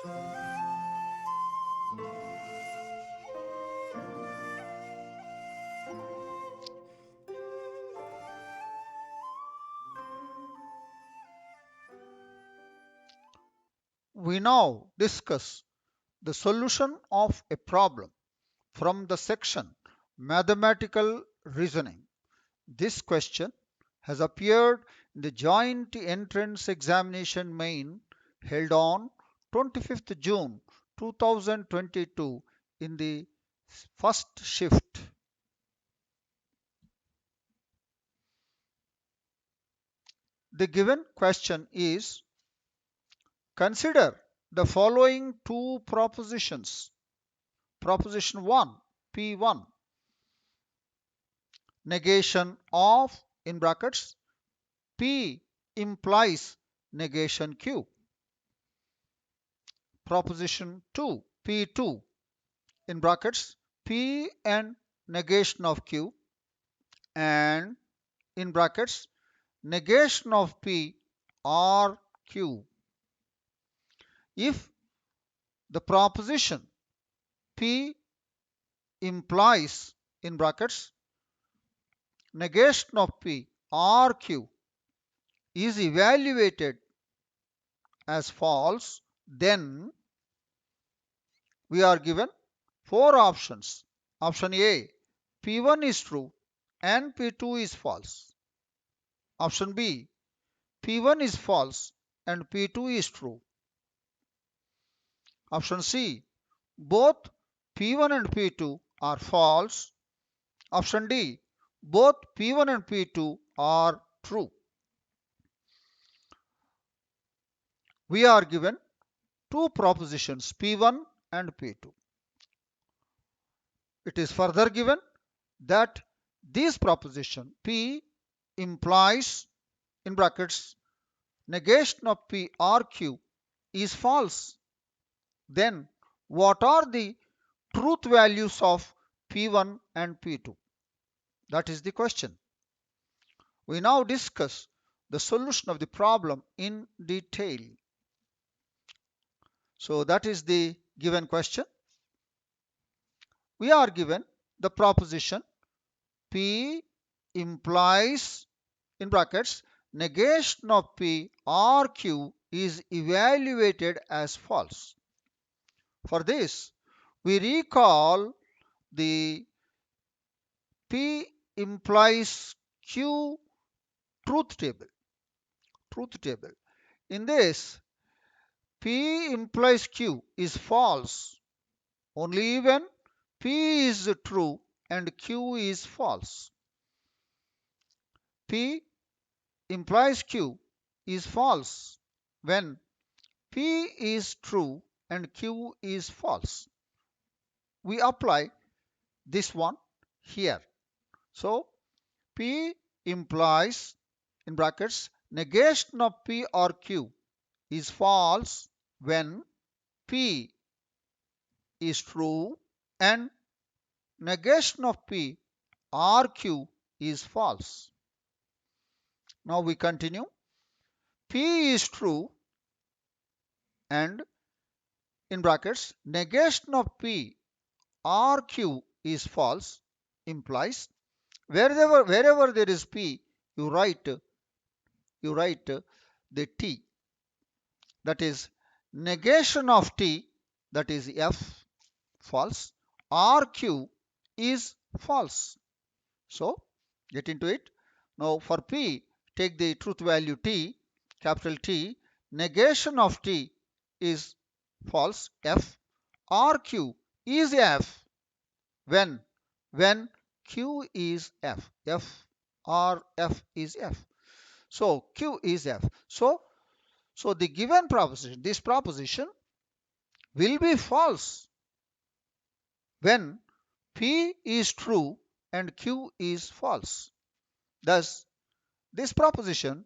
We now discuss the solution of a problem from the section Mathematical Reasoning. This question has appeared in the Joint Entrance Examination Main held on 25th June 2022 in the first shift. The given question is: consider the following two propositions. Proposition 1, P1, negation of in brackets P implies negation Q. Proposition 2, P2, in brackets P and negation of Q, and in brackets negation of P or Q. If the proposition P implies in brackets negation of P or Q is evaluated as false, then we are given four options. Option A, P1 is true and P2 is false. Option B, P1 is false and P2 is true. Option C, both P1 and P2 are false. Option D, both P1 and P2 are true. We are given two propositions, P1 and P2. It is further given that this proposition P implies in brackets negation of P or Q is false. Then what are the truth values of P1 and P2? That is the question. We now discuss the solution of the problem in detail. So that is the given question. We are given the proposition P implies in brackets negation of P or Q is evaluated as false. For this, we recall the P implies Q truth table. In this, P implies Q is false only when P is true and Q is false. P implies Q is false when P is true and Q is false. We apply this one here. So P implies in brackets negation of P or Q is false when P is true and negation of P or Q is false. Now we continue. P is true and in brackets negation of P or Q is false implies wherever there is P, you write the T. That is negation of T, that is F, false, or Q is false. So get into it. Now for P, take the truth value T, capital T. Negation of T is false, F, or Q is F when Q is F, F or F is F. So Q is F. So the given proposition, this proposition will be false when P is true and Q is false. Thus, this proposition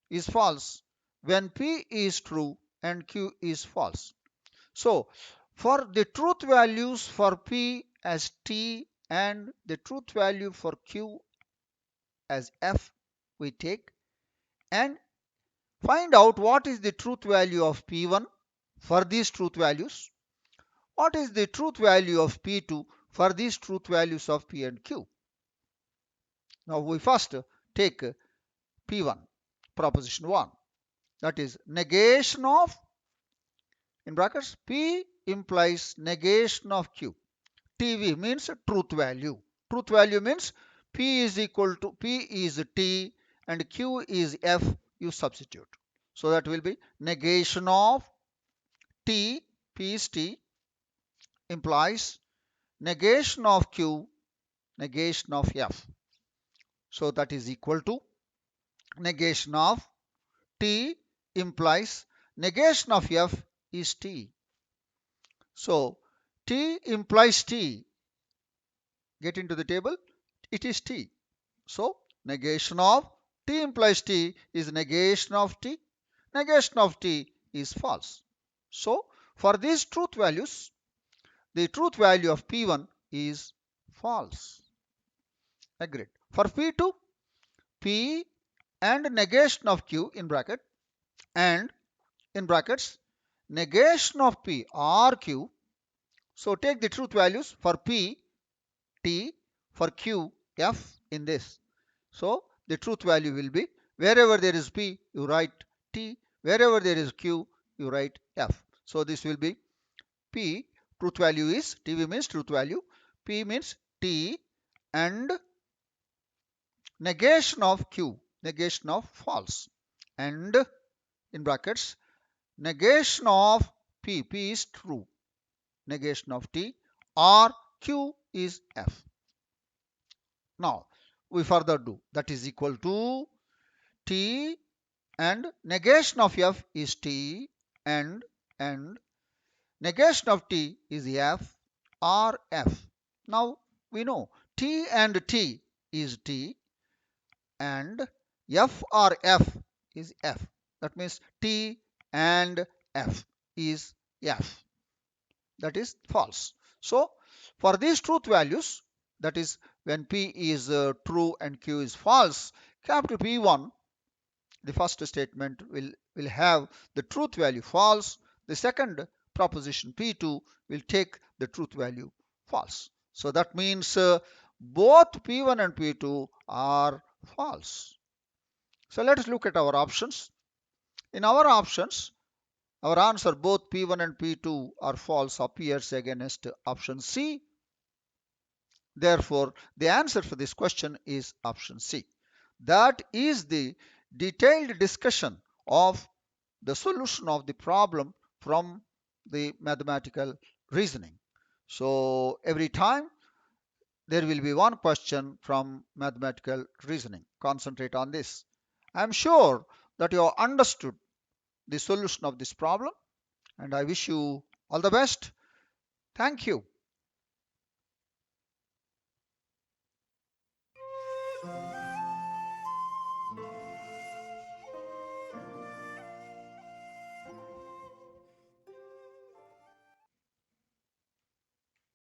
is false when P is true and Q is false. So, for the truth values for P as T and the truth value for Q as F, we take and find out what is the truth value of P1 for these truth values. What is the truth value of P2 for these truth values of P and Q? Now we first take P1, proposition 1, that is negation of, in brackets, P implies negation of Q. TV means truth value. Truth value means P is equal to P is T and Q is F. You substitute. So that will be negation of T, P is T, implies negation of Q, negation of F. So that is equal to negation of T implies negation of F is T. So T implies T. Get into the table. It is T. So negation of T implies T is negation of T. Negation of T is false. So for these truth values, the truth value of P1 is false. Agreed. For P2, P and negation of Q in bracket and in brackets negation of P or Q. So take the truth values for P, T, for Q, F in this. So the truth value will be wherever there is P, you write T, wherever there is Q, you write F. So this will be P, truth value is, TV means truth value, P means T and negation of Q, negation of false, and in brackets negation of P, P is true, negation of T, or Q is F. Now we further do, that is equal to T and negation of F is T and negation of T is F or F. Now we know T and T is T and F or F is F. That means T and F is F. That is false. So for these truth values, that is when P is true and Q is false, capital P1, the first statement will have the truth value false. The second proposition P2 will take the truth value false. So that means both P1 and P2 are false. So let us look at our options. In our options, our answer both P1 and P2 are false appears against option C. Therefore, the answer for this question is option C. That is the detailed discussion of the solution of the problem from the mathematical reasoning. So every time there will be one question from mathematical reasoning. Concentrate on this. I am sure that you have understood the solution of this problem and I wish you all the best. Thank you.